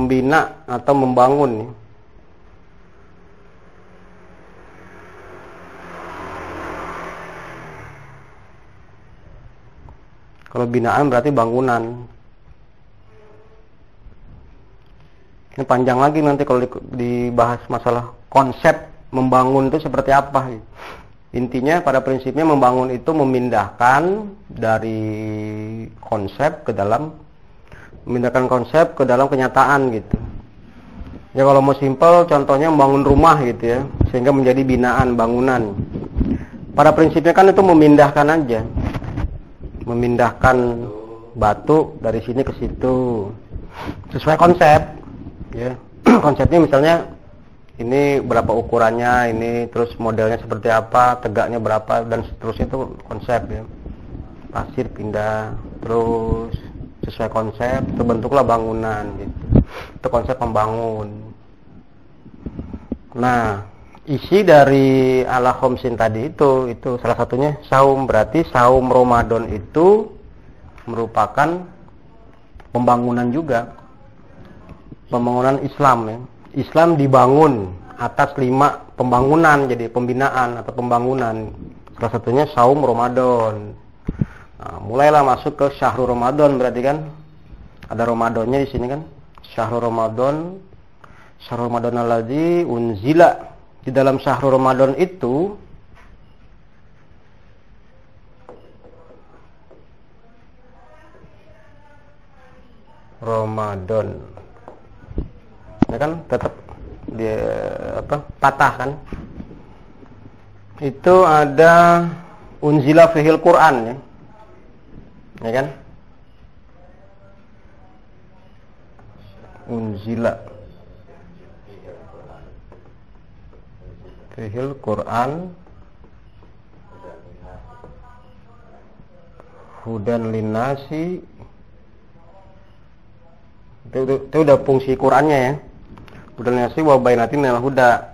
membina atau membangun. Kalau binaan berarti bangunan. Ini panjang lagi nanti kalau dibahas masalah konsep membangun itu seperti apa. Intinya pada prinsipnya membangun itu memindahkan dari konsep ke dalam kenyataan gitu. Ya kalau mau simpel contohnya membangun rumah gitu ya, sehingga menjadi binaan bangunan. Pada prinsipnya kan itu memindahkan aja. Memindahkan batu dari sini ke situ. Sesuai konsep ya. Konsepnya misalnya ini berapa ukurannya, ini terus modelnya seperti apa, tegaknya berapa, dan seterusnya itu konsep ya. Pasir pindah, terus sesuai konsep terbentuklah bangunan gitu. Itu konsep membangun. Nah, isi dari ala khomsin tadi itu salah satunya saum. Berarti saum Ramadan itu merupakan pembangunan juga. Pembangunan Islam ya. Islam dibangun atas 5 pembangunan, jadi pembinaan atau pembangunan. Salah satunya saum Ramadan. Nah, mulailah masuk ke syahrul Ramadan, berarti kan ada Ramadannya di sini kan. Syahrul Ramadan alladzi unzila. Di dalam syahrul Ramadan itu Ramadan ya kan tetap dia patah kan, itu ada unzila fihil Quran ya kan, unzila fihil Quran hudan linnasi. Itu udah fungsi Qurannya ya. Hudan linnasi wa bayinatin minal huda.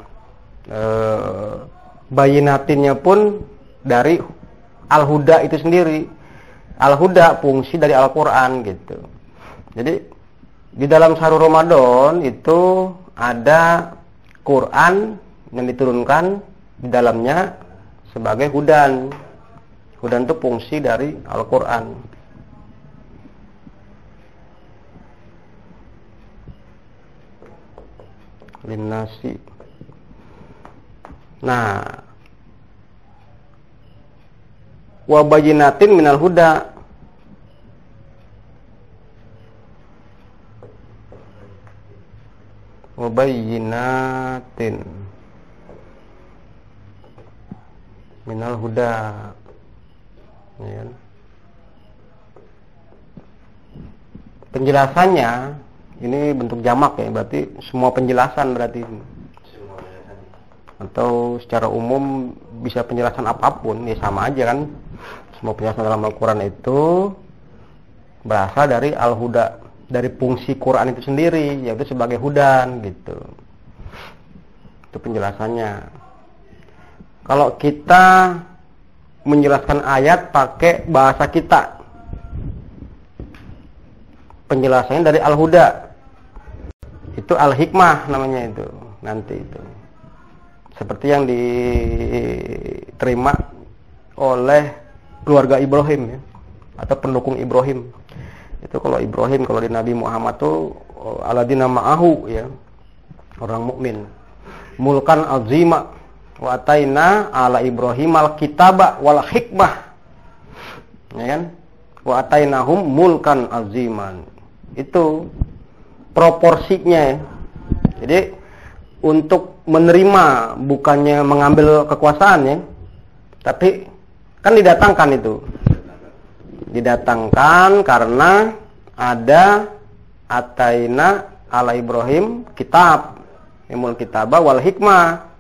Bayinatinnya pun dari al-huda itu sendiri. Al-huda fungsi dari Al-Quran gitu. Jadi di dalam syahrul Ramadan itu ada Quran yang diturunkan di dalamnya sebagai hudan. Hudan itu fungsi dari Al-Quran. Linnasi. Nah, wa bayyinatin minal huda. Wa bayyinatin minal huda. Ya. Penjelasannya ini bentuk jamak ya, berarti semua penjelasan berarti. Atau secara umum bisa penjelasan apapun, ya sama aja kan. Semua penjelasan dalam Al-Quran itu berasal dari al-huda, dari fungsi Quran itu sendiri, yaitu sebagai hudan gitu. Itu penjelasannya. Kalau kita menjelaskan ayat pakai bahasa kita, penjelasannya dari al-huda, itu al-hikmah namanya itu nanti itu. Seperti yang diterima oleh keluarga Ibrahim ya, atau pendukung Ibrahim. Itu kalau Ibrahim, kalau di Nabi Muhammad tuh alladzina ma'ahu ya, orang mukmin. Mulkan azima wa ataina ala Ibrahim al-kitaba wal hikmah. Ya kan? Wa atainahum mulkan aziman. Itu proporsinya ya. Jadi untuk menerima bukannya mengambil kekuasaan ya, tapi kan didatangkan itu. Didatangkan karena ada ataina ala Ibrahim kitab, ilmul kitabah wal hikmah.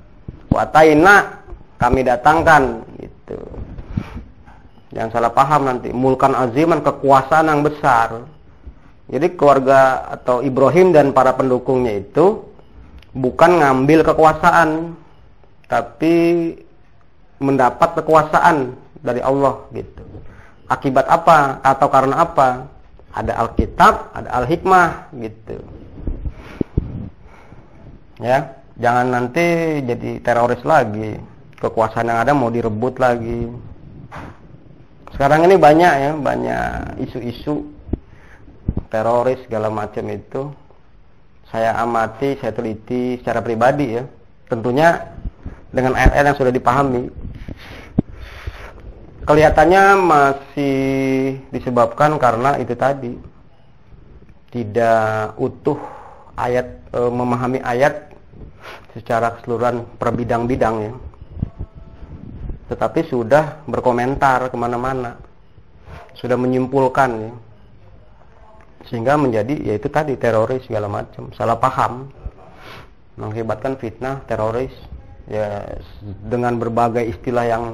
Wa ataina, kami datangkan gitu. Jangan salah paham nanti, mulkan aziman, kekuasaan yang besar. Jadi keluarga atau Ibrahim dan para pendukungnya itu bukan ngambil kekuasaan, tapi mendapat kekuasaan dari Allah gitu. Akibat apa? Atau karena apa? Ada Alkitab, ada Al-Hikmah gitu. Ya, jangan nanti jadi teroris lagi. Kekuasaan yang ada mau direbut lagi. Sekarang ini banyak ya, banyak isu-isu teroris segala macam itu. Saya amati, saya teliti secara pribadi ya. Tentunya dengan ayat-ayat yang sudah dipahami. Kelihatannya masih disebabkan karena itu tadi. Tidak utuh ayat, memahami ayat secara keseluruhan per bidang-bidang ya. Tetapi sudah berkomentar kemana-mana, sudah menyimpulkan ya. Sehingga menjadi yaitu tadi teroris segala macam, salah paham, mengakibatkan fitnah teroris ya, dengan berbagai istilah yang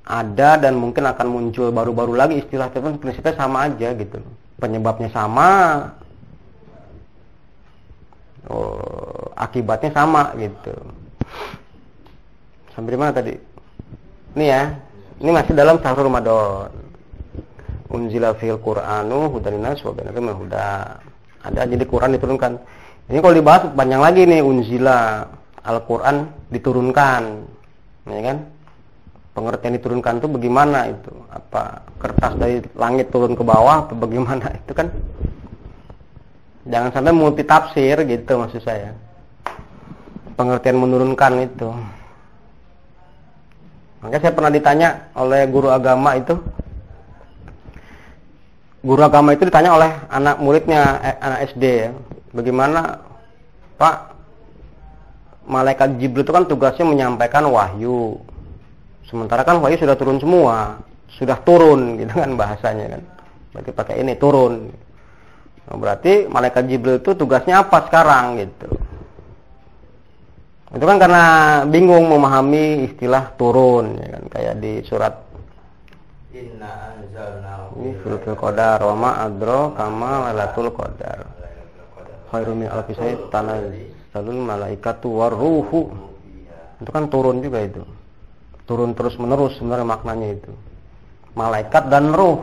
ada dan mungkin akan muncul baru-baru lagi istilah, tapi prinsipnya sama aja gitu, penyebabnya sama, akibatnya sama gitu. Sampai mana tadi? Ini ya, ini masih dalam syahrul Ramadan. Unzila fil Qur'anu hudan linnas wa bayyinatin minal huda. Ada jadi Quran diturunkan. Ini kalau dibahas panjang lagi nih, unzila, Al-Qur'an diturunkan. Ya kan? Pengertian diturunkan itu bagaimana itu? Apa kertas dari langit turun ke bawah apa bagaimana itu kan? Jangan sampai multi tafsir gitu maksud saya. Pengertian menurunkan itu. Makanya saya pernah ditanya oleh guru agama itu. Guru agama itu ditanya oleh anak muridnya, anak SD ya. Bagaimana Pak, malaikat Jibril itu kan tugasnya menyampaikan wahyu. Sementara kan wahyu sudah turun semua. Sudah turun gitu kan bahasanya kan. Berarti pakai ini turun. Nah, berarti malaikat Jibril itu tugasnya apa sekarang gitu. Itu kan karena bingung memahami istilah turun ya kan, kayak di surat Inna anzalnahu fi qadar wa ma adra kama lailatul qadar khairum min alfi shahr tanazzalul malaikatu waruhu. Itu kan turun juga itu. Turun terus menerus sebenarnya maknanya itu. Malaikat dan ruh.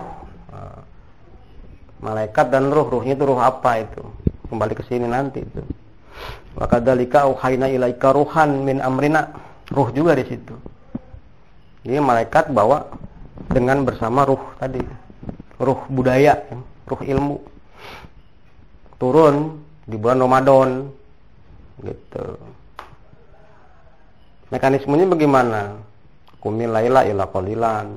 Malaikat dan ruh, ruhnya itu ruh apa itu? Kembali ke sini nanti itu. Wa kadzalika auhayna ilaika ruhan min amrina. Ruh juga di situ. Jadi malaikat bawa dengan bersama ruh tadi. Ruh budaya, ruh ilmu. Turun di bulan Ramadan. Gitu. Mekanismenya bagaimana? Qumil laila ila qalilan.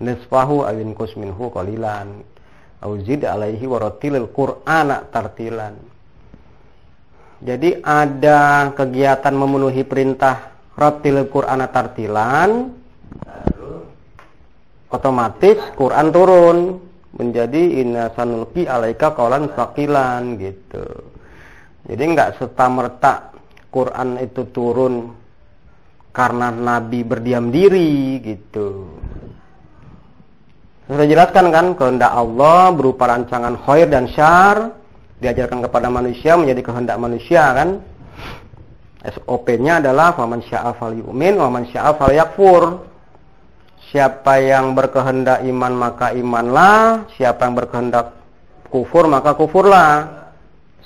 Nisfahu awin qus minhu qalilan. Au zid alaihi waratilil qur'ana tartilan. Jadi ada kegiatan memenuhi perintah ratilil qur'ana tartilan, otomatis Quran turun menjadi inna sanulqi alaika qaulan tsaqilan gitu. Jadi enggak serta-merta Quran itu turun karena Nabi berdiam diri gitu. Sudah jelaskan kan kehendak Allah berupa rancangan khair dan syar diajarkan kepada manusia menjadi kehendak manusia kan. SOP-nya adalah faman syaa falyu'min wa man syaa falyakfur. Siapa yang berkehendak iman maka imanlah, siapa yang berkehendak kufur maka kufurlah.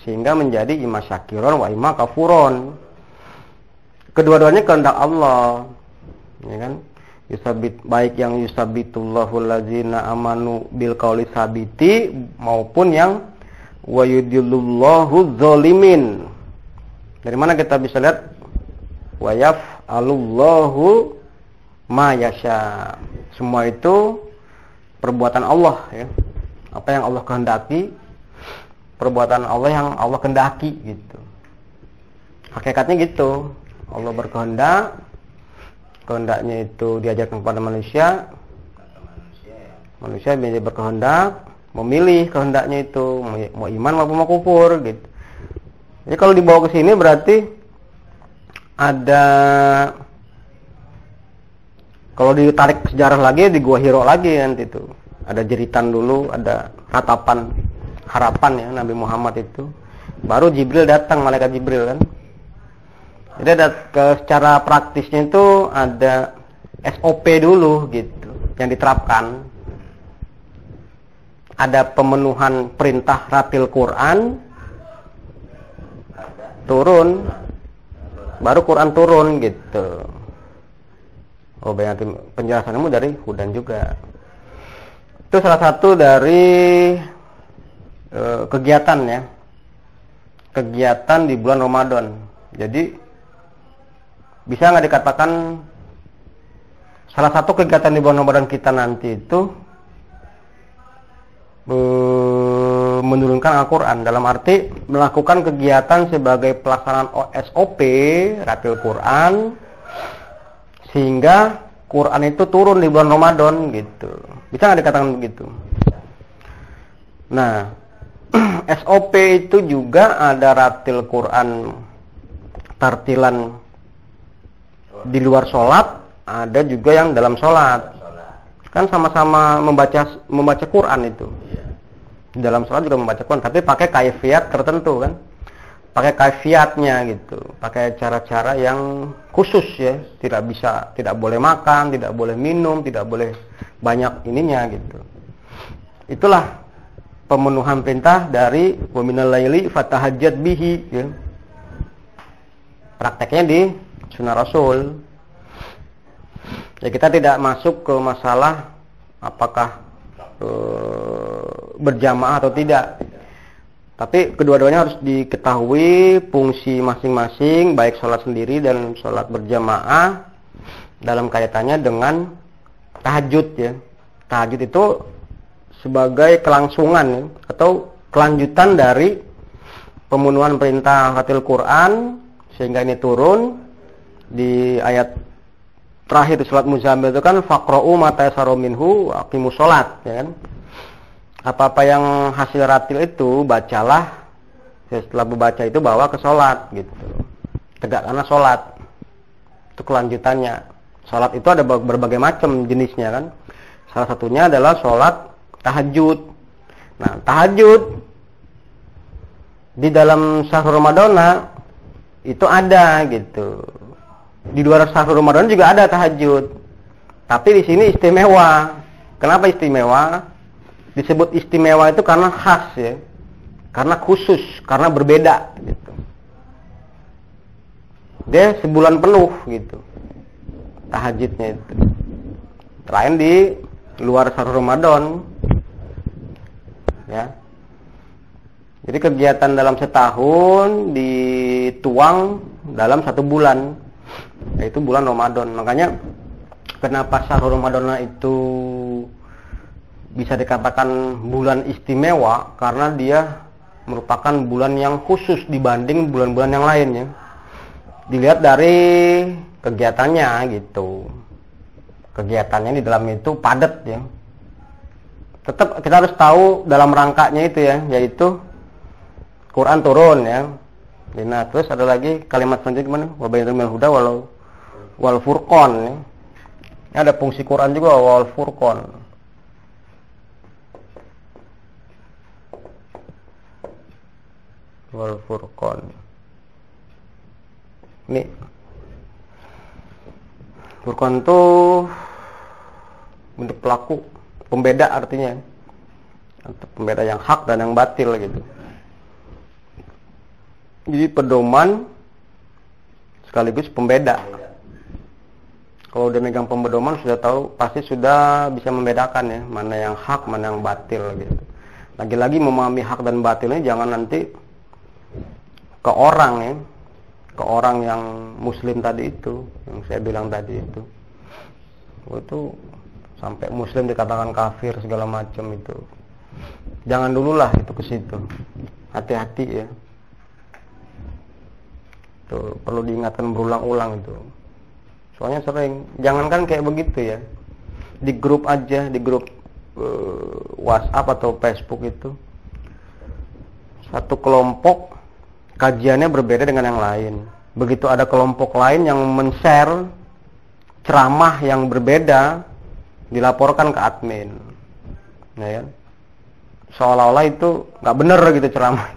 Sehingga menjadi imma syakiron wa imma kafuron. Kedua-duanya kehendak Allah. Ya kan? Yusabit, baik yang yusabitullahu allazina amanu bil qauli sabiti maupun yang wa yudillullahu zalimin. Dari mana kita bisa lihat wa yaf'alullahu ma yasha. Semua itu perbuatan Allah ya. Apa yang Allah kehendaki, perbuatan Allah yang Allah kehendaki gitu. Hakikatnya gitu. Allah berkehendak, kehendaknya itu diajarkan kepada manusia. Manusia menjadi berkehendak, memilih kehendaknya itu mau iman maupun mau kufur gitu. Jadi kalau dibawa ke sini berarti ada, kalau ditarik sejarah lagi di Gua Hiro lagi nanti itu ada jeritan dulu, ada ratapan harapan ya Nabi Muhammad itu. Baru Jibril datang, malaikat Jibril kan. Jadi ada secara praktisnya itu ada SOP dulu gitu yang diterapkan. Ada pemenuhan perintah ratil Quran turun, baru Quran turun gitu. Oh, berarti penjelasanmu dari Hudan juga. Itu salah satu dari kegiatan ya. Kegiatan di bulan Ramadan. Jadi bisa nggak dikatakan salah satu kegiatan di bulan Ramadan kita nanti itu menurunkan Al-Quran, dalam arti melakukan kegiatan sebagai pelaksanaan SOP Ratil Quran, sehingga Quran itu turun di bulan Ramadan gitu. Bisa nggak dikatakan begitu? Nah, SOP itu juga ada Ratil Quran tartilan di luar sholat, ada juga yang dalam sholat. Kan sama-sama membaca Quran itu. Di dalam sholat juga membaca Quran, tapi pakai kaifiat tertentu kan. Pakai kaifiatnya gitu. Pakai cara-cara yang khusus ya. Tidak boleh makan, tidak boleh minum, tidak boleh banyak ininya gitu. Itulah pemenuhan perintah dari wa minal laili fatahajjat bihi ya. Prakteknya di sunnah Rasul. Ya, kita tidak masuk ke masalah apakah berjamaah atau tidak. Tapi kedua-duanya harus diketahui fungsi masing-masing, baik sholat sendiri dan sholat berjamaah dalam kaitannya dengan tahajud ya. Tahajud itu sebagai kelangsungan ya, atau kelanjutan dari pemenuhan perintah Ratil Quran, sehingga ini turun di ayat terakhir di surat Muzammil itu kan faqra'u ma tayassara minhu wa aqimus shalat ya kan. Apa-apa yang hasil ratil itu bacalah, setelah membaca itu bawa ke sholat gitu. Tegakkanlah sholat. Itu kelanjutannya. Sholat itu ada berbagai macam jenisnya kan. Salah satunya adalah sholat tahajud. Nah, tahajud di dalam syahrul Ramadan itu ada gitu. Di luar syahrul Ramadan juga ada tahajud. Tapi di sini istimewa. Kenapa istimewa? Disebut istimewa itu karena khas ya. Karena khusus, karena berbeda gitu. Dia sebulan penuh gitu. Tahajudnya itu. Selain di luar syahrul Ramadan. Ya. Jadi kegiatan dalam setahun dituang dalam 1 bulan, yaitu bulan Ramadan. Makanya kenapa syahrul Ramadan itu bisa dikatakan bulan istimewa, karena dia merupakan bulan yang khusus dibanding bulan-bulan yang lainnya. Dilihat dari kegiatannya gitu. Kegiatannya di dalam itu padat ya. Tetap kita harus tahu dalam rangkanya itu ya, yaitu Quran turun ya. Nah, terus ada lagi kalimat selanjutnya gimana? Wa bayyinal minal huda wal furqan ya. Ini ada fungsi Quran juga, wal furqan. Wal furqan. Ini furqan itu bentuk pelaku, pembeda artinya. Pembeda yang hak dan yang batil gitu. Jadi pedoman sekaligus pembeda. Kalau udah megang pedoman sudah tahu, pasti sudah bisa membedakan ya, mana yang hak, mana yang batil gitu. Lagi-lagi memahami hak dan batilnya jangan nanti ke orang ya, ke orang yang muslim tadi itu, yang saya bilang tadi itu sampai muslim dikatakan kafir segala macam itu. Jangan dululah itu ke situ. Hati-hati ya. Itu perlu diingatkan berulang-ulang itu. Soalnya sering, jangankan kayak begitu ya. Di grup aja, di grup WhatsApp atau Facebook itu, satu kelompok kajiannya berbeda dengan yang lain. Begitu ada kelompok lain yang men-share ceramah yang berbeda, dilaporkan ke admin. Ya, seolah-olah itu nggak bener gitu ceramah.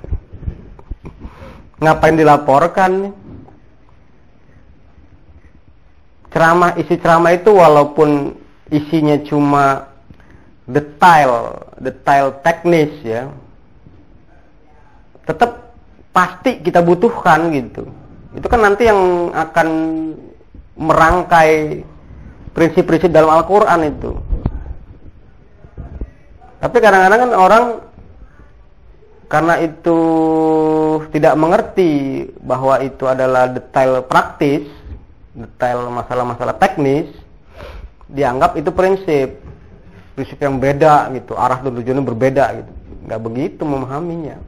Ngapain dilaporkan? Isi ceramah itu walaupun isinya cuma detail teknis ya, tetap pasti kita butuhkan gitu. Itu kan nanti yang akan merangkai prinsip-prinsip dalam Al-Quran itu. Tapi kadang-kadang kan orang karena itu tidak mengerti bahwa itu adalah detail praktis, detail masalah-masalah teknis, dianggap itu prinsip yang beda gitu, arah dan tujuannya berbeda gitu. Nggak begitu memahaminya.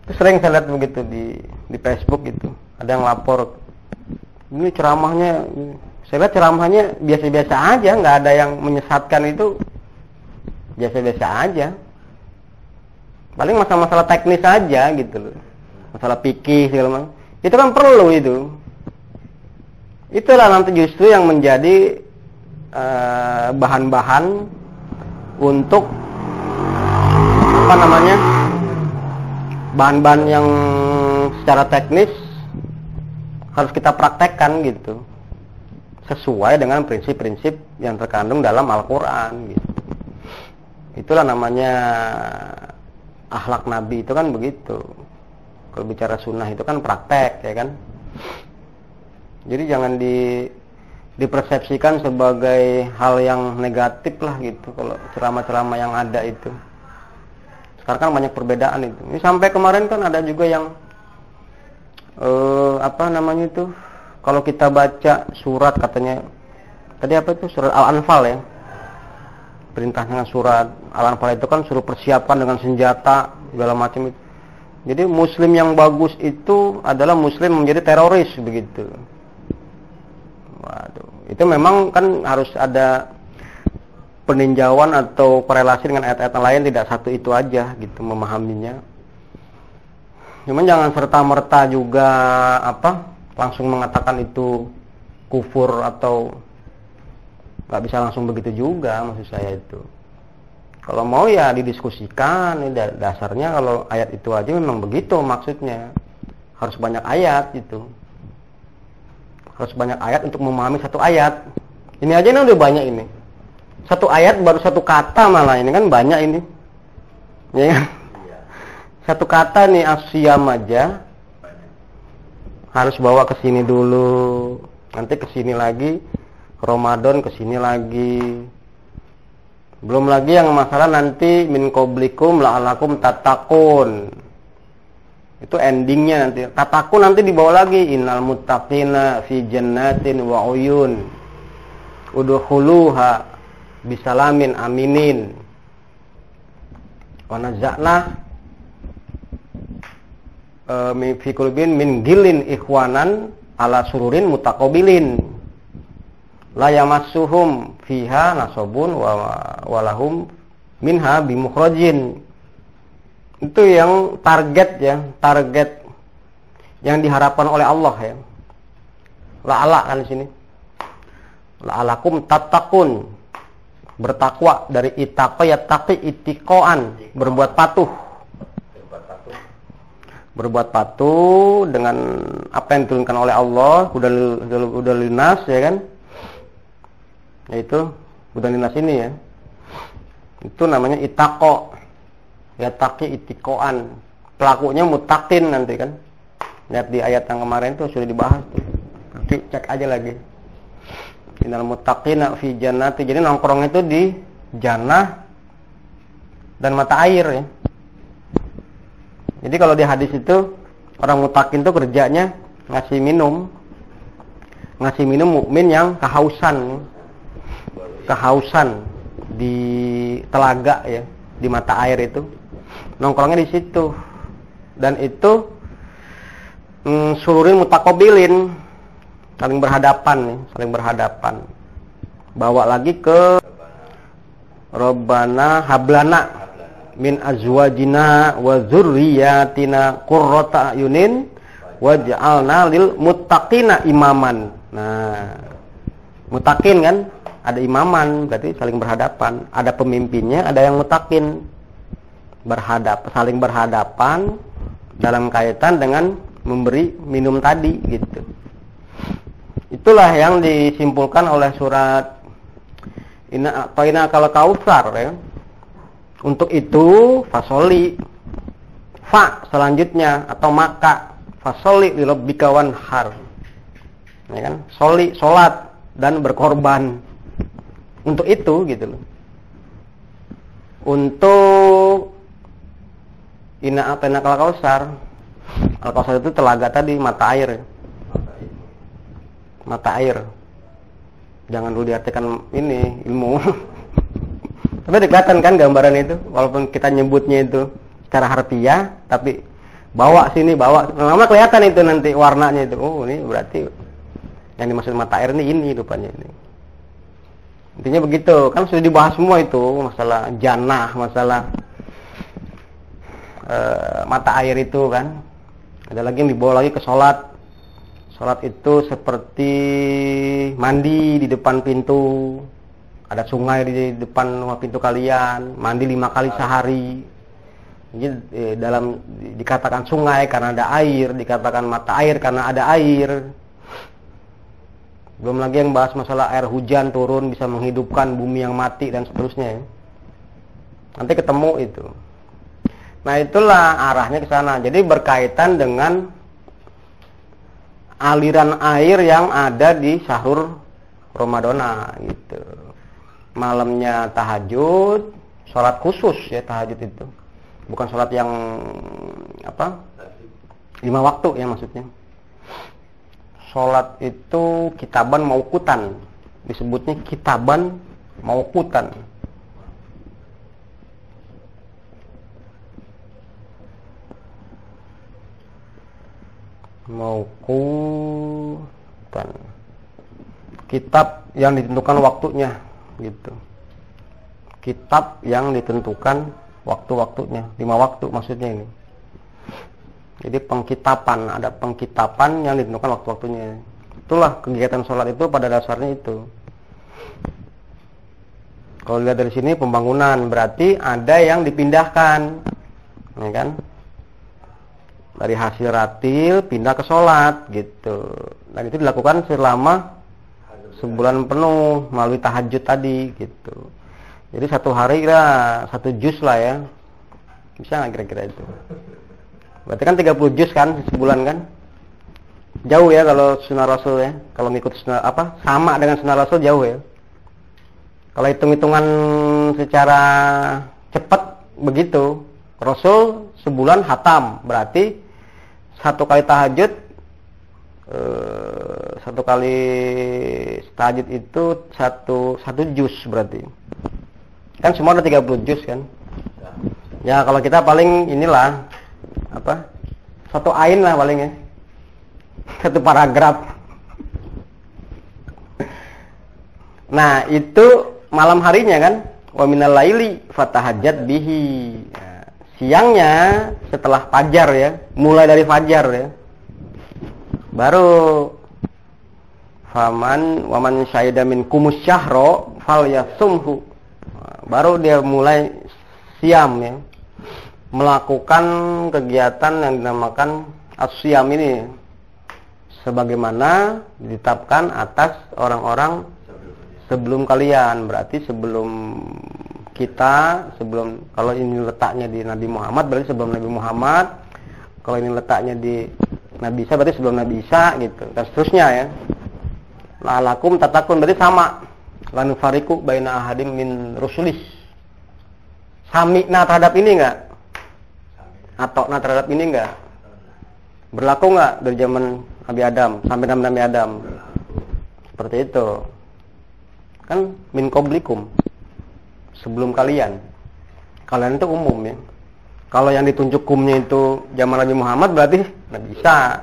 Itu sering saya lihat begitu di Facebook gitu. Ada yang lapor, ini ceramahnya, saya lihat ceramahnya biasa-biasa aja, nggak ada yang menyesatkan itu, biasa-biasa aja. Paling masalah-masalah teknis aja gitu loh. Masalah fikih segala macam. Itu kan perlu itu. Itulah nanti justru yang menjadi bahan-bahan untuk bahan-bahan yang secara teknis harus kita praktekkan gitu. Sesuai dengan prinsip-prinsip yang terkandung dalam Al-Quran gitu. Itulah namanya akhlak Nabi, itu kan begitu. Kalau bicara sunnah itu kan praktek, ya kan. Jadi jangan dipersepsikan sebagai hal yang negatif lah gitu. Kalau ceramah-ceramah yang ada itu, sekarang kan banyak perbedaan itu. Ini sampai kemarin kan ada juga yang kalau kita baca surat katanya tadi surat Al-Anfal ya. Perintah dengan surat Al-Anfal itu kan suruh persiapkan dengan senjata segala macam itu. Jadi muslim yang bagus itu adalah muslim menjadi teroris begitu. Waduh, itu memang kan harus ada peninjauan atau korelasi dengan ayat-ayat lain, tidak satu itu aja gitu memahaminya. Cuman jangan serta-merta juga langsung mengatakan itu kufur atau nggak bisa langsung begitu juga, maksud saya itu. Kalau mau ya didiskusikan, dasarnya kalau ayat itu aja memang begitu maksudnya. Harus banyak ayat gitu. Harus banyak ayat untuk memahami satu ayat. Ini aja ini udah banyak ini. Satu ayat baru satu kata malah, ini kan banyak ini. Ya kan? Satu kata nih asyam aja harus bawa ke sini dulu. Nanti ke sini lagi. Ramadan kesini lagi. Belum lagi yang masalah nanti min qablikum la'alakum tattaqun. Itu endingnya nanti. Tattaqun nanti dibawa lagi innal muttaqina fi jannatin wa uyun. Udkhuluha bisalamin aminin. Wa nazza'na fi qulubin min gillin ikhwanan ala sururin mutaqabilin. La yamassuhum fiha nasabun walahum minha bimukhrajin. Itu yang target yang diharapkan oleh Allah ya. La'ala kan di sini. La'alakum tattaqun. Bertakwa dari ittaqa yattaqi ittiqaan, berbuat patuh. Berbuat patuh dengan apa yang diturunkan oleh Allah, udah lunas ya kan? Yaitu udah linas ini ya, itu namanya itaqo ya, taqi itikoan, pelakunya mutakin nanti kan. Lihat di ayat yang kemarin tuh sudah dibahas tuh, nanti cek aja lagi. Innal muttaqina fi jannati, jadi nongkrong itu di jannah dan mata air ya. Jadi kalau di hadis itu orang mutakin tuh kerjanya ngasih minum mukmin yang kehausan di telaga ya, di mata air itu nongkrongnya di situ. Dan itu sururin mutaqabilin, saling berhadapan. Bawa lagi ke Rabbana hablana min azwajina wa dzurriyyatina qurrata ayunin waj'alna lil muttaqina imaman. Nah, mutakin kan ada imaman, berarti saling berhadapan. Ada pemimpinnya, ada yang mutakin. Saling berhadapan dalam kaitan dengan memberi minum tadi gitu. Itulah yang disimpulkan oleh surat Inna a'tayna kal kautsar ya. Untuk itu fasoli Fa selanjutnya atau maka fasholli li rabbika wanhar. Ya kan? Salat dan berkorban. Untuk itu gitu loh. Untuk Inna a'tainakal kausar. Al-Kausar itu telaga tadi, mata air. Mata air. Jangan dulu diartikan ini ilmu. Tapi kelihatan kan gambaran itu, walaupun kita nyebutnya itu secara harfiah, tapi bawa sini, bawa, lama kelihatan itu nanti warnanya itu. Oh, ini berarti yang dimaksud mata air ini rupanya ini. Intinya begitu, kan sudah dibahas semua itu, masalah jannah, masalah mata air itu kan. Ada lagi yang dibawa lagi ke sholat. Sholat itu seperti mandi di depan pintu. Ada sungai di depan rumah pintu kalian. Mandi 5 kali sehari. Jadi dalam dikatakan sungai karena ada air, dikatakan mata air karena ada air. Belum lagi yang bahas masalah air hujan turun bisa menghidupkan bumi yang mati dan seterusnya. Nanti ketemu itu. Nah, itulah arahnya ke sana. Jadi berkaitan dengan aliran air yang ada di sahur Ramadana gitu. Malamnya tahajud, sholat khusus ya tahajud itu. Bukan sholat yang 5 waktu ya maksudnya. Sholat itu kitaban mauqutan. Disebutnya kitaban mauqutan. Mauqutan. Kitab yang ditentukan waktunya gitu. Kitab yang ditentukan waktu-waktunya, 5 waktu maksudnya ini. Jadi pengkitapan, ada pengkitapan yang ditentukan waktu-waktunya. Itulah kegiatan sholat itu pada dasarnya itu. Kalau lihat dari sini pembangunan berarti ada yang dipindahkan, ya kan? Dari hasil ratil pindah ke sholat gitu. Dan itu dilakukan selama sebulan penuh melalui tahajud tadi gitu. Jadi satu hari kira 1 juz lah ya. Bisa nggak kira-kira itu? Berarti kan 30 juz kan sebulan kan? Jauh ya kalau sunnah Rasul ya. Kalau ngikut sunnah sama dengan sunnah Rasul jauh ya. Kalau hitung-hitungan secara cepat begitu, Rasul sebulan hatam, berarti 1 kali tahajud 1 kali tahajud itu 1 juz berarti. Kan semua ada 30 juz kan? Ya kalau kita paling inilah 1 ain lah paling ya. 1 paragraf. Nah, itu malam harinya kan? Wa minal laili fatahajjat bihi. Siangnya setelah fajar ya, mulai dari fajar ya. Baru waman syahida minkumus syahra falyasumhu. Baru dia mulai siam ya. Melakukan kegiatan yang dinamakan as-siyam ini sebagaimana ditetapkan atas orang-orang sebelum kalian. Berarti sebelum kita, kalau ini letaknya di Nabi Muhammad berarti sebelum Nabi Muhammad. Kalau ini letaknya di Nabi Isa berarti sebelum Nabi Isa gitu. Dan seterusnya ya. La'alakum tatakun berarti sama. Lan fariqu baina ahadim min rusulis. Sami'na terhadap ini enggak? Atokna terhadap ini enggak? Berlaku enggak dari zaman Nabi Adam sampai Nabi Adam? Seperti itu. Kan min qablikum. Sebelum kalian. Kalian itu umum ya. Kalau yang ditunjuk kumnya itu zaman Nabi Muhammad berarti Nabi Isa.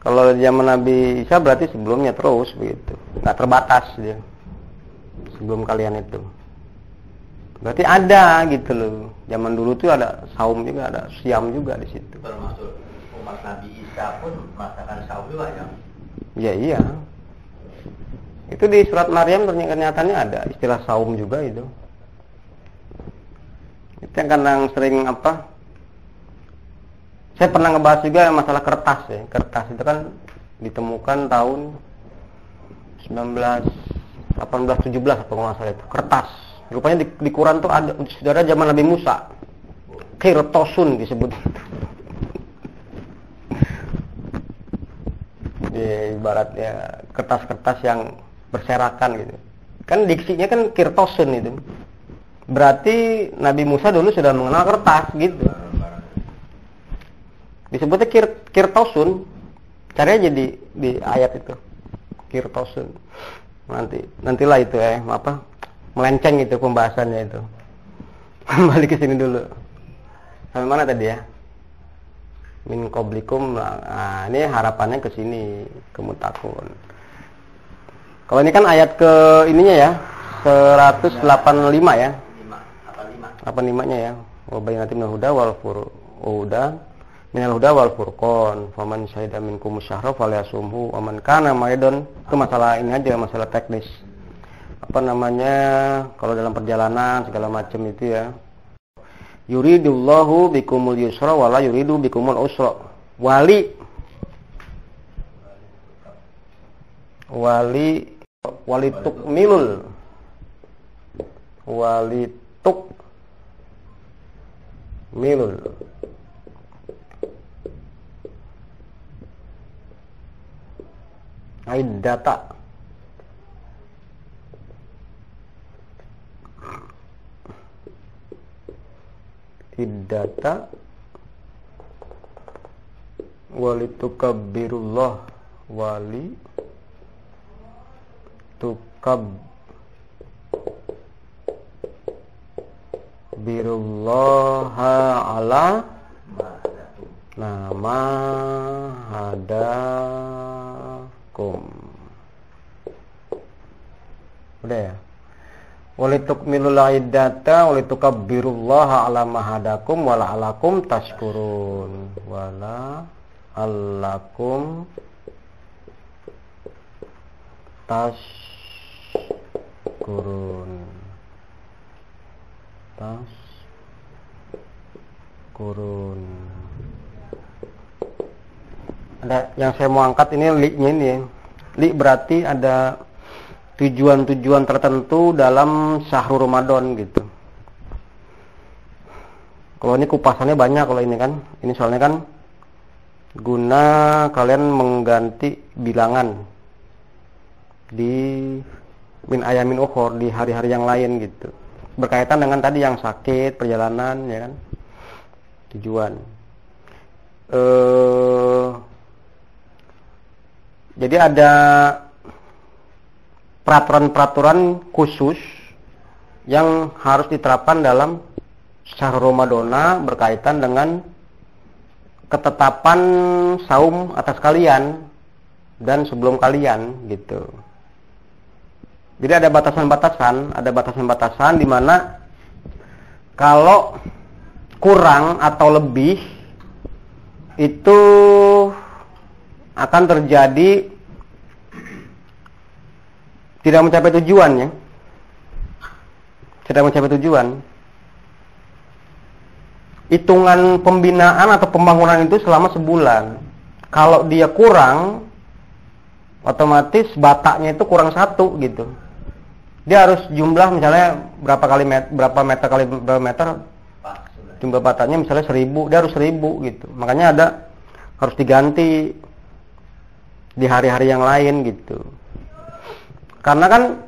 Kalau zaman Nabi Isa berarti sebelumnya terus begitu. Enggak terbatas dia. Sebelum kalian itu. Berarti ada gitu loh. Zaman dulu tuh ada saum juga, ada siam juga di situ. Termasuk umat Nabi Isa pun merasakan saum juga ya. Ya iya. Itu di surat Maryam ternyata ada istilah saum juga itu. Itu yang kadang sering saya pernah ngebahas juga masalah kertas ya. Kertas itu kan ditemukan tahun 1817 apa nggak salah itu. Kertas. Rupanya di Quran tuh ada sudah ada zaman Nabi Musa. Qirtosun disebut. Ya, ibaratnya kertas-kertas yang berserakan gitu. Kan diksinya kan kirtosun itu. Berarti Nabi Musa dulu sudah mengenal kertas gitu. Disebutnya kirtosun. Cari aja di ayat itu. Kirtosun. Nantilah itu melenceng itu pembahasannya itu. Balik ke sini dulu. Sampai mana tadi ya? Min qablikum. Nah, ini harapannya ke sini, ke mutakun. Kalau ini kan ayat ke ininya ya, 185 ya. 85-nya ya. Wa bayyinatin minal huda wal furqan. Faman syahida minkum syahra falyasumhu wa man kana maridun. Itu masalah ini aja, masalah teknis. Kalau dalam perjalanan segala macam itu ya. Yuridullahu bikumul yusra wala yuridu bikumul usra. Wali tukmilul. Wali tukmilul. Iddata. Iddata walitukabbirullah walitukabbirullaha ala nama hadakum. Udah ya? Walitukmilul iddata walitukabbirullaha ala mahadakum wala'alakum tashkurun. Wala'alakum tashkurun. Ada yang saya mau angkat ini li-nya ini. Li berarti ada tujuan-tujuan tertentu dalam syahrul Ramadan gitu. Kalau ini kupasannya banyak kalau ini kan. Ini soalnya kan guna kalian mengganti bilangan di min ayamin ukhur, di hari-hari yang lain gitu. Berkaitan dengan tadi yang sakit, perjalanan ya kan. Tujuan. Jadi ada peraturan-peraturan khusus yang harus diterapkan dalam syahrul Ramadan berkaitan dengan ketetapan saum atas kalian dan sebelum kalian gitu. Jadi ada batasan-batasan di mana kalau kurang atau lebih itu akan terjadi tidak mencapai tujuannya. Tidak mencapai tujuan. Hitungan pembinaan atau pembangunan itu selama sebulan. Kalau dia kurang, otomatis bataknya itu kurang 1 gitu. Dia harus jumlah misalnya berapa meter kali berapa meter. Jumlah bataknya misalnya 1000, dia harus 1000 gitu. Makanya harus diganti di hari-hari yang lain gitu. Karena kan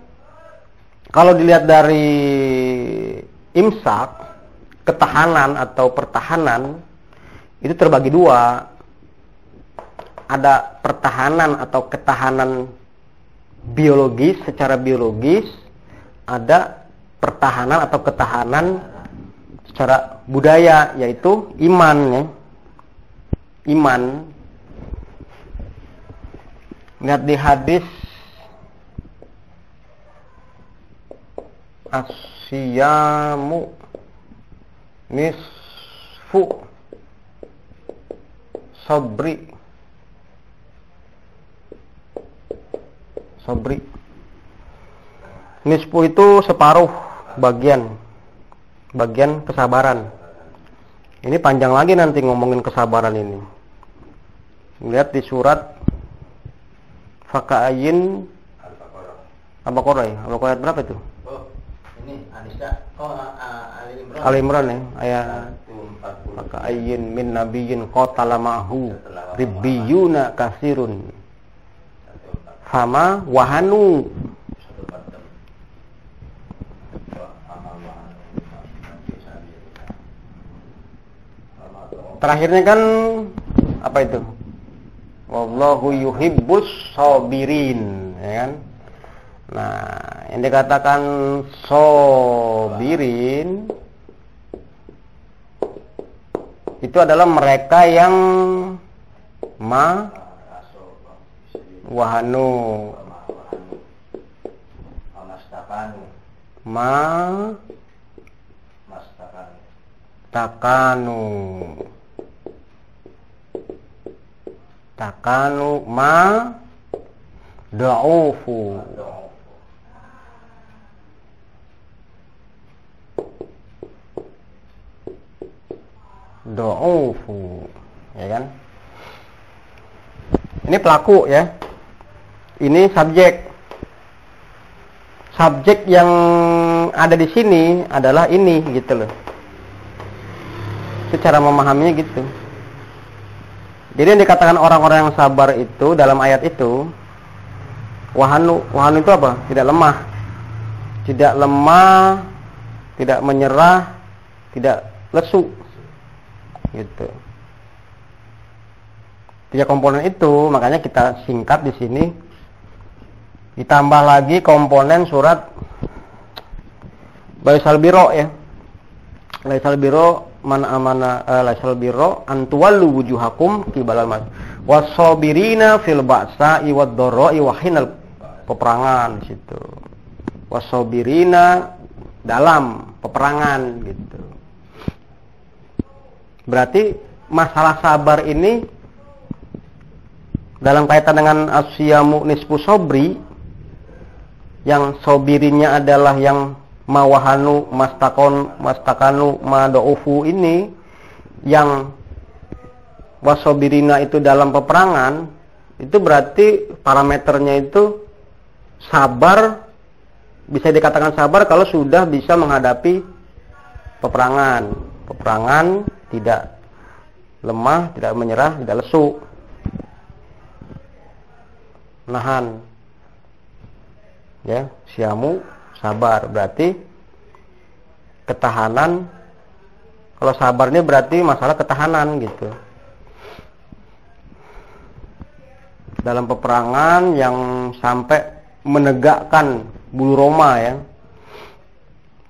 kalau dilihat dari imsak, ketahanan atau pertahanan itu terbagi 2. Ada pertahanan atau ketahanan biologis, secara biologis, ada pertahanan atau ketahanan secara budaya, yaitu iman ya. Iman. Lihat di hadis asyamu nisfu sabri. Nisfu itu separuh bagian kesabaran. Ini panjang lagi nanti ngomongin kesabaran ini. Lihat di surat Faka'ayin Al-Baqarah. Al-Baqarah berapa itu? Ini Anisa. Ali Imran ya, ayat Faka'ayin min nabiyyin qatala ma'hu ribbiyuna katsirun fama wahanu. Terakhirnya kan apa itu? Wallahu yuhibbus sabirin, ya kan? Nah, yang dikatakan sabirin itu adalah mereka yang wahanu takanu da'ufu. Do'ufu, ya kan? Ini pelaku ya. Ini subjek. Subjek yang ada di sini adalah ini gitu loh. Secara memahaminya gitu. Jadi yang dikatakan orang-orang yang sabar itu dalam ayat itu, wahanu itu apa? Tidak lemah. Tidak lemah, tidak menyerah, tidak lesu. Gitu. 3 komponen itu, makanya kita singkat di sini. Ditambah lagi komponen surat Laisal Birro ya. Laisal Birro man amana laisal birro antuwallu wujuhakum qibalal mas wasabirina fil ba'sa'i wad dharra'i wa hinal peperangan di situ. Wasabirina dalam peperangan gitu. Berarti masalah sabar ini dalam kaitan dengan asyamu nisfu sobri, yang sobirinnya adalah yang mawahanu mastakanu madaufu ini, yang wasobirina itu dalam peperangan, itu berarti parameternya itu sabar, bisa dikatakan sabar kalau sudah bisa menghadapi peperangan tidak lemah, tidak menyerah, tidak lesu, nahan ya. Syamu sabar berarti ketahanan. Kalau sabar ini berarti masalah ketahanan gitu. Dalam peperangan yang sampai menegakkan bulu roma ya,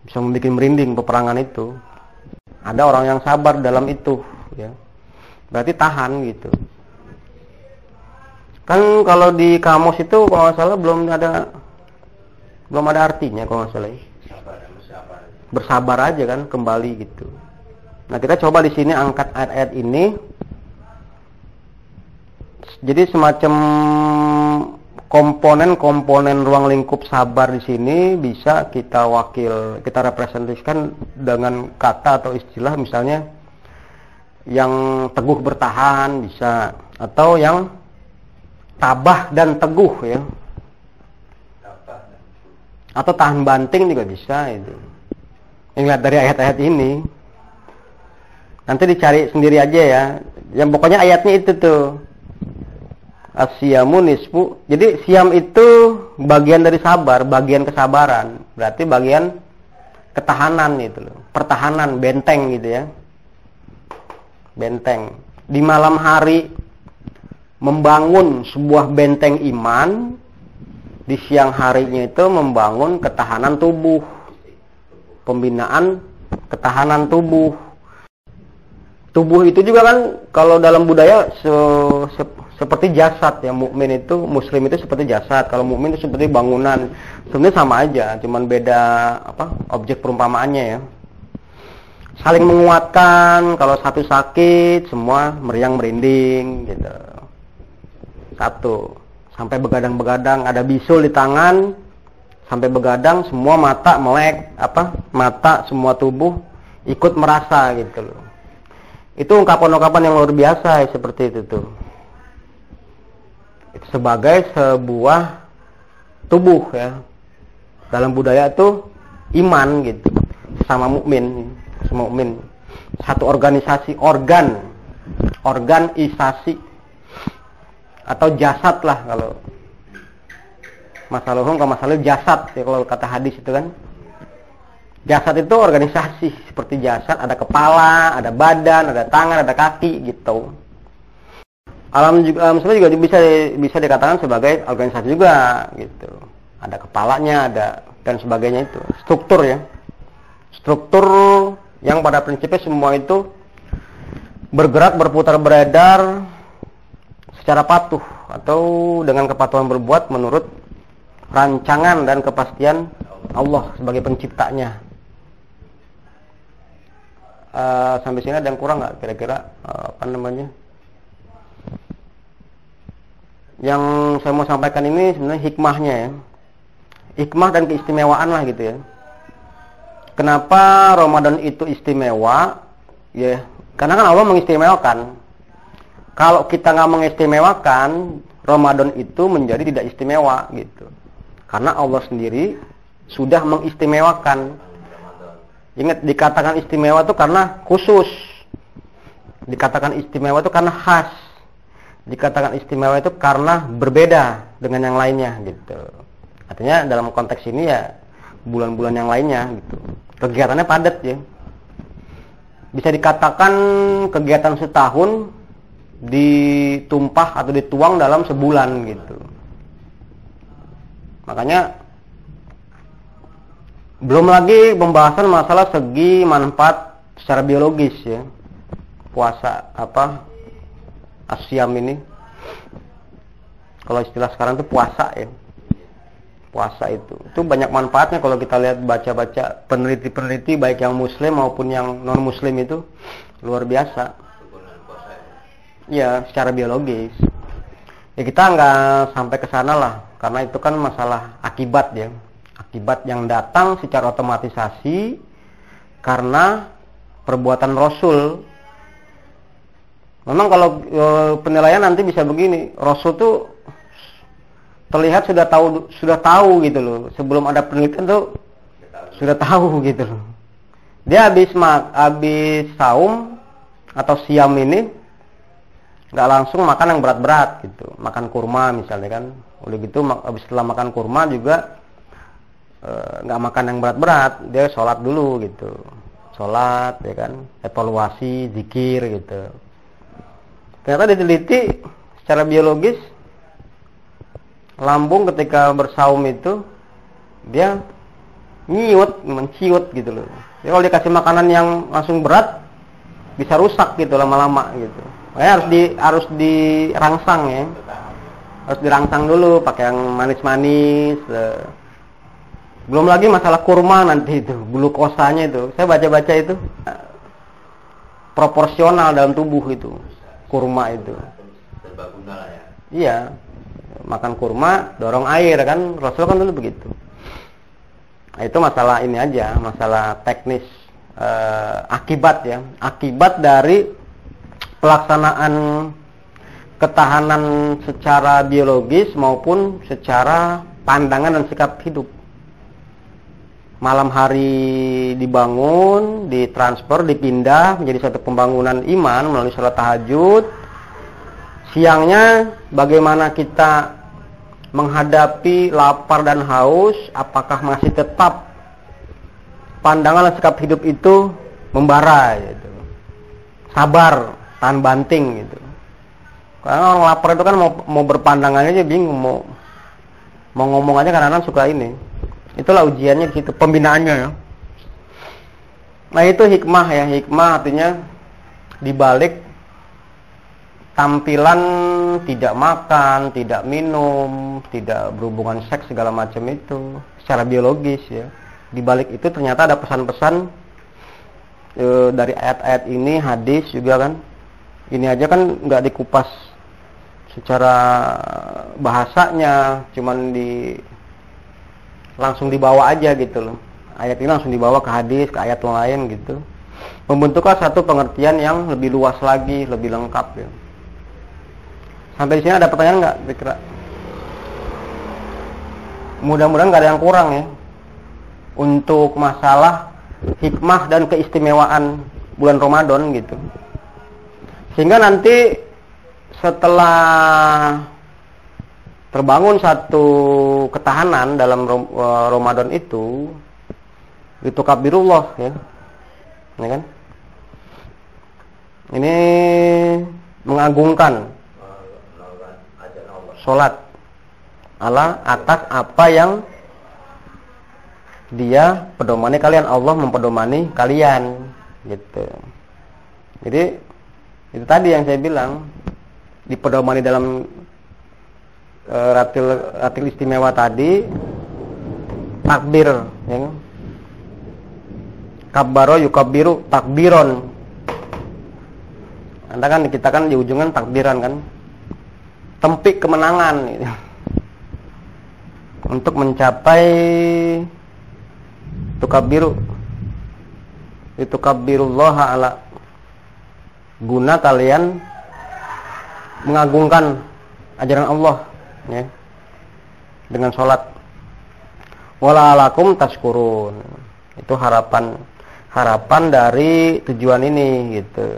bisa membuat merinding peperangan itu. Ada orang yang sabar dalam itu ya. Berarti tahan gitu. Kan kalau di kamus itu kalau nggak salah belum ada artinya kalau nggak salah. Bersabar aja kan, kembali gitu. Nah, kita coba di sini angkat ayat-ayat ini. Jadi semacam komponen ruang lingkup sabar di sini bisa kita representasikan dengan kata atau istilah, misalnya yang teguh bertahan bisa, atau yang tabah dan teguh ya. Atau tahan banting juga bisa itu. Ingat dari ayat-ayat ini. Nanti dicari sendiri aja ya. Yang pokoknya ayatnya itu tuh. Asyamu nisfu. Jadi siam itu bagian dari sabar, bagian kesabaran. Berarti bagian ketahanan itu loh. Pertahanan, benteng gitu ya. Benteng. Di malam hari membangun sebuah benteng iman. Di siang harinya itu membangun ketahanan tubuh. Pembinaan ketahanan tubuh. Tubuh itu juga kan kalau dalam budaya seperti jasad ya. Mukmin itu, muslim itu seperti jasad. Kalau mukmin itu seperti bangunan. Sebenarnya sama aja, cuman beda objek perumpamaannya ya. Saling menguatkan. Kalau satu sakit, semua meriang merinding gitu. Satu. Sampai begadang-begadang, ada bisul di tangan, sampai begadang, semua mata melek, mata semua tubuh ikut merasa gitu loh. Itu ungkapan-ungkapan yang luar biasa ya, seperti itu tuh. Itu sebagai sebuah tubuh ya. Dalam budaya tuh iman gitu, sama mukmin, semua mukmin. Satu organisasi, organisasi atau jasad lah kalau Masaluhum kamasalil jasad ya, kalau kata hadis itu kan. Jasad itu organisasi seperti jasad, ada kepala, ada badan, ada tangan, ada kaki gitu. Alam semesta juga bisa dikatakan sebagai organisasi juga gitu. Ada kepalanya, ada dan sebagainya itu. Struktur ya. Struktur yang pada prinsipnya semua itu bergerak, berputar, beredar secara patuh atau dengan kepatuhan berbuat menurut rancangan dan kepastian Allah sebagai penciptanya. Sampai sini ada yang kurang nggak kira-kira apa namanya? Yang saya mau sampaikan ini sebenarnya hikmahnya ya. Hikmah dan keistimewaan lah gitu ya. Kenapa Ramadan itu istimewa? Ya, karena kan Allah mengistimewakan. Kalau kita nggak mengistimewakan, Ramadan itu menjadi tidak istimewa gitu. Karena Allah sendiri sudah mengistimewakan. Ingat, dikatakan istimewa itu karena khusus. Dikatakan istimewa itu karena khas. Dikatakan istimewa itu karena berbeda dengan yang lainnya gitu. Artinya dalam konteks ini ya bulan-bulan yang lainnya gitu. Kegiatannya padat ya. Bisa dikatakan kegiatan setahun ditumpah atau dituang dalam sebulan gitu. Makanya belum lagi pembahasan masalah segi manfaat secara biologis ya. Puasa asyam ini. Kalau istilah sekarang itu puasa ya. Puasa itu banyak manfaatnya kalau kita lihat baca-baca peneliti-peneliti baik yang muslim maupun yang non muslim itu luar biasa. Ya, secara biologis. Ya kita nggak sampai ke sana lah karena itu kan masalah akibat ya. Akibat yang datang secara otomatisasi karena perbuatan Rasul. Memang kalau penilaian nanti bisa begini, Rasul tuh terlihat sudah tahu gitu loh. Sebelum ada penelitian tuh sudah tahu gitu loh. Dia habis saum atau siam ini nggak langsung makan yang berat-berat gitu. Makan kurma misalnya kan. Udah gitu habis setelah makan kurma juga nggak makan yang berat-berat, dia sholat dulu gitu, sholat ya kan, evaluasi, zikir gitu. Ternyata diteliti secara biologis lambung ketika bersaum itu dia menciut gitu loh. Jadi kalau dikasih makanan yang langsung berat bisa rusak gitu lama-lama gitu. Makanya harus dirangsang ya, harus dirangsang dulu pakai yang manis-manis. Belum lagi masalah kurma nanti itu, glukosanya itu. Saya baca-baca itu proporsional dalam tubuh itu, kurma itu. Serbaguna lah ya. Iya, makan kurma, dorong air kan, Rasul kan dulu begitu. Nah, itu masalah ini aja, masalah teknis akibat ya, akibat dari pelaksanaan ketahanan secara biologis maupun secara pandangan dan sikap hidup. Malam hari dibangun, ditransfer, dipindah menjadi suatu pembangunan iman melalui sholat tahajud. Siangnya bagaimana kita menghadapi lapar dan haus, apakah masih tetap pandangan dan sikap hidup itu membara gitu. Sabar, tahan banting gitu. Karena orang lapar itu kan mau berpandangan aja bingung, mau ngomong aja kadang-kadang suka ini. Itulah ujiannya gitu, pembinaannya ya. Nah itu hikmah ya, hikmah artinya dibalik tampilan tidak makan, tidak minum, tidak berhubungan seks segala macam itu secara biologis ya. Dibalik itu ternyata ada pesan-pesan dari ayat-ayat ini, hadis juga kan. Ini aja kan nggak dikupas secara bahasanya, cuman langsung dibawa aja gitu loh. Ayat ini langsung dibawa ke hadis, ke ayat lain gitu. Membentukkan satu pengertian yang lebih luas lagi, lebih lengkap ya. Sampai di sini ada pertanyaan nggak kira-kira? Mudah-mudahan nggak ada yang kurang ya. Untuk masalah hikmah dan keistimewaan bulan Ramadan gitu. Sehingga nanti setelah terbangun satu ketahanan dalam Ramadan itu kabirullah ya. Ini kan? Ini mengagungkan sholat Allah atas apa yang dia pedomani kalian, Allah mempedomani kalian gitu. Jadi itu tadi yang saya bilang, dipedomani dalam ratil istimewa tadi, takbir ya. Kabbaro yukabbiru takbiron. Anda kan, kita kan di ujungan takbiran kan, tempik kemenangan gitu. Untuk mencapai tukabbirullaha ala, guna kalian mengagungkan ajaran Allah ya, dengan sholat. Wala alakum tashkurun, itu harapan dari tujuan ini gitu.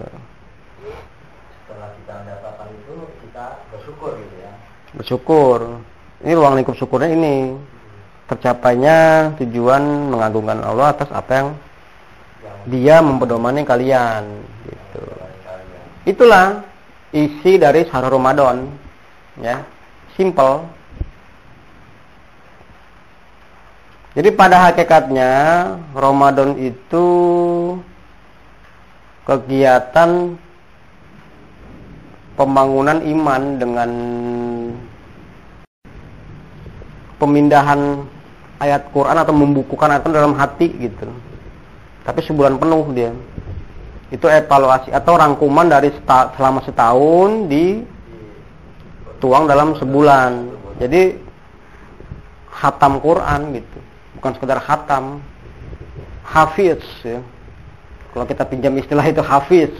Setelah kita mendapatkan itu, kita bersyukur gitu ya. Bersyukur. Ini ruang lingkup syukurnya ini. Tercapainya tujuan mengagungkan Allah atas apa yang dia mempedomani kalian gitu. Itulah isi dari syahrul Ramadan ya. Simple. Jadi pada hakikatnya Ramadan itu kegiatan pembangunan iman dengan pemindahan ayat Quran atau membukukan ayat dalam hati gitu. Tapi sebulan penuh dia. Itu evaluasi atau rangkuman dari selama setahun dituang dalam sebulan. Jadi khatam Quran gitu. Bukan sekedar khatam, hafiz ya. Kalau kita pinjam istilah itu hafiz,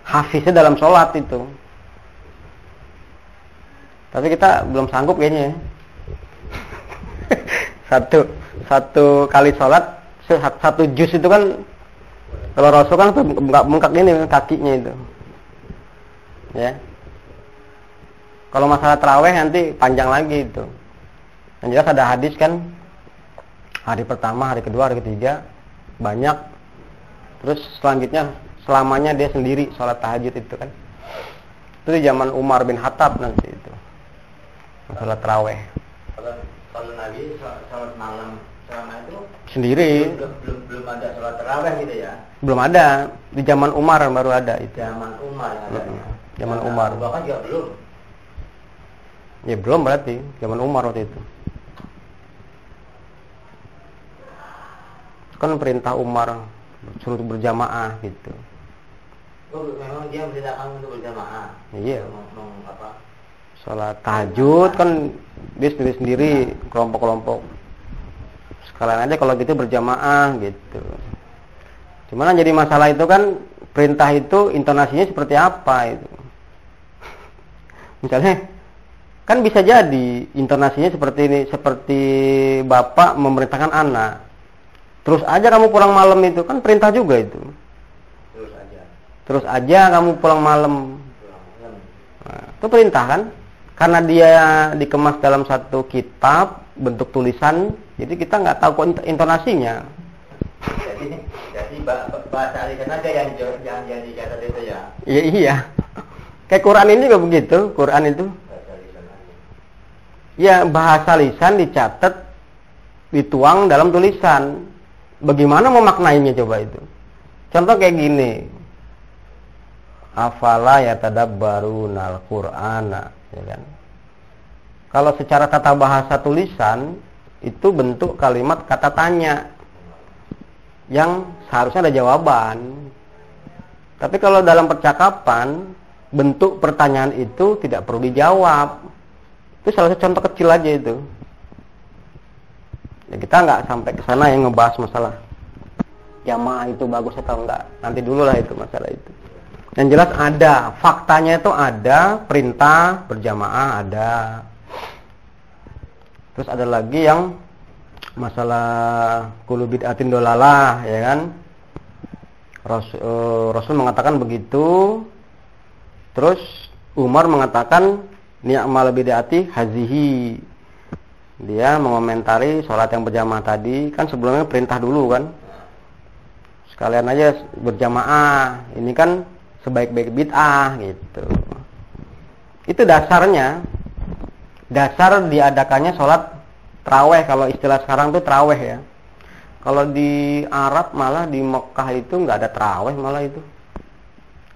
hafiznya dalam sholat itu. Tapi kita belum sanggup kayaknya ya. satu kali sholat satu juz itu kan, kalau Rasul kan bengkak ini kakinya itu ya. Kalau masalah tarawih nanti panjang lagi itu. Yang jelas ada hadis kan, hari pertama, hari kedua, hari ketiga banyak, terus selanjutnya selamanya dia sendiri sholat tahajud itu kan. Itu di zaman Umar bin Khattab nanti itu masalah tarawih. Kalau Nabi sholat malam selama itu sendiri, belum ada sholat tarawih gitu ya. Belum ada, di zaman Umar baru ada itu. Zaman Umar ada. Zaman Umar. Bahkan juga belum. Ya belum berarti zaman Umar waktu itu. Kan perintah Umar suruh berjamaah gitu. Oh, memang dia memberitakan untuk berjamaah. Iya. Apa? Sholat tahajud kan dia sendiri kelompok-kelompok. Sekalian aja kalau gitu berjamaah gitu. Cuman jadi masalah itu kan, perintah itu intonasinya seperti apa itu. Misalnya kan bisa jadi intonasinya seperti ini, seperti bapak memerintahkan anak. Terus aja kamu pulang malam, itu kan perintah juga itu. Terus aja kamu pulang malam. Nah, itu perintah kan? Karena dia dikemas dalam satu kitab bentuk tulisan, jadi kita nggak tahu kok intonasinya. Jadi bahasa lisan aja yang jadi catat itu ya. Iya. Kayak Quran ini juga begitu, Quran itu. Bahasa lisan aja. Ya, bahasa lisan dicatat, dituang dalam tulisan. Bagaimana memaknainya coba itu? Contoh kayak gini. Afala yatadabbarunal Qur'ana, ya kan? Kalau secara tata bahasa tulisan itu bentuk kalimat kata tanya yang seharusnya ada jawaban. Tapi kalau dalam percakapan bentuk pertanyaan itu tidak perlu dijawab. Itu salah satu contoh kecil aja itu. Ya, kita nggak sampai ke sana yang ngebahas masalah jamaah itu bagus atau enggak. Nanti dulu lah itu masalah itu. Yang jelas ada, faktanya itu ada, perintah berjamaah ada. Terus ada lagi yang masalah kullu bid'atin dolalah, ya kan? Rasul mengatakan begitu. Terus Umar mengatakan Ni'mal bid'ati hazihi. Dia mengomentari sholat yang berjamaah tadi, kan sebelumnya perintah dulu kan. Sekalian aja berjamaah. Ini kan sebaik-baik bid'ah gitu. Itu dasarnya. Dasar diadakannya sholat taraweh, kalau istilah sekarang tuh taraweh ya. Kalau di Arab malah di Mekah itu nggak ada taraweh, malah itu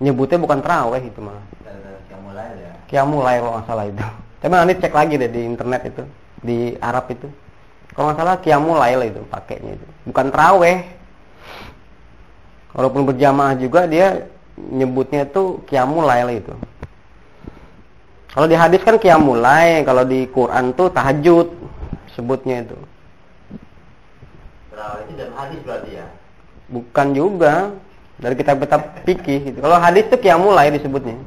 nyebutnya bukan taraweh itu malah. Qiyamul Lail kalau nggak salah itu. Tapi nanti cek lagi deh di internet itu, di Arab itu. Kalau nggak salah Qiyamul Lail itu pakainya itu, bukan taraweh. Walaupun berjamaah juga dia nyebutnya itu Qiyamul Lail itu. Kalau di hadis kan Qiyamul Lail, kalau di Quran tuh tahajud sebutnya itu. Tarawih itu dalam hadis berarti ya? Bukan juga, dari kitab-kitab fikih gitu. Kalau hadis tuh Qiyamul Lail disebutnya.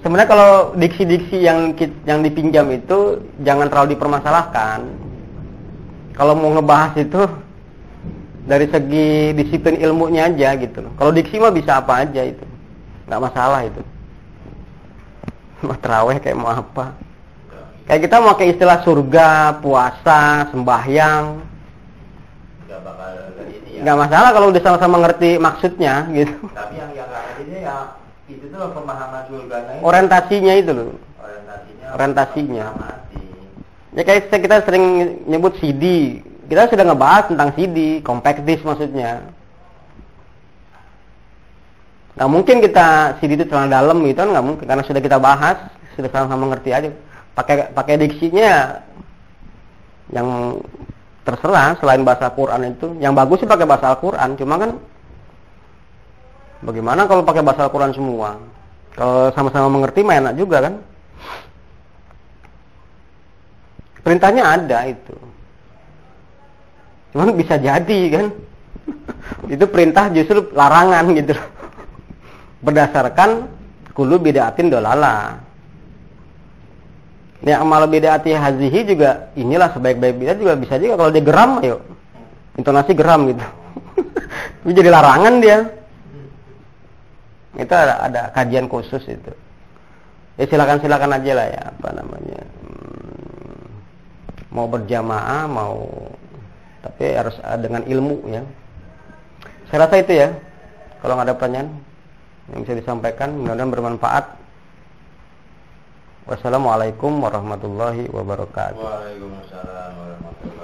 Sebenarnya kalau diksi-diksi yang dipinjam itu jangan terlalu dipermasalahkan. Kalau mau ngebahas itu dari segi disiplin ilmunya aja gitu. Kalau diksi mah bisa apa aja itu, nggak masalah itu. Mau taraweh kayak mau apa? Kayak kita mau pakai istilah surga, puasa, sembahyang, nggak masalah kalau udah sama-sama ngerti maksudnya gitu. Tapi yang nggak ngerti ya itu tuh pemahaman surganya. Orientasinya itu loh. Orientasinya. Ya kayak kita sering nyebut CD. Kita sudah ngebahas tentang CD, compact disc maksudnya. Nggak mungkin kita CD itu terlalu dalam gitu kan, nggak mungkin, karena sudah kita bahas, sudah sama-sama ngerti aja. Pakai diksinya yang terserah selain bahasa Quran itu. Yang bagus sih pakai bahasa Al-Quran, cuma kan bagaimana kalau pakai bahasa Al-Quran semua? Kalau sama-sama mengerti mah enak juga kan? Perintahnya ada itu. Cuman bisa jadi kan? Itu perintah justru larangan gitu. Berdasarkan kullu bid'atin dolalah. Ya amal bid'ati hazihi juga inilah sebaik-baik bid'ah juga bisa juga kalau dia geram ayo. Intonasi geram gitu. Itu jadi larangan dia. Itu ada kajian khusus itu. Ya silakan aja lah ya, apa namanya. Mau berjamaah mau, tapi harus dengan ilmu ya. Saya rasa itu ya. Kalau nggak ada pertanyaan yang bisa disampaikan, mudah-mudahan bermanfaat. Wassalamualaikum warahmatullahi wabarakatuh. Waalaikumsalam warahmatullahi wabarakatuh.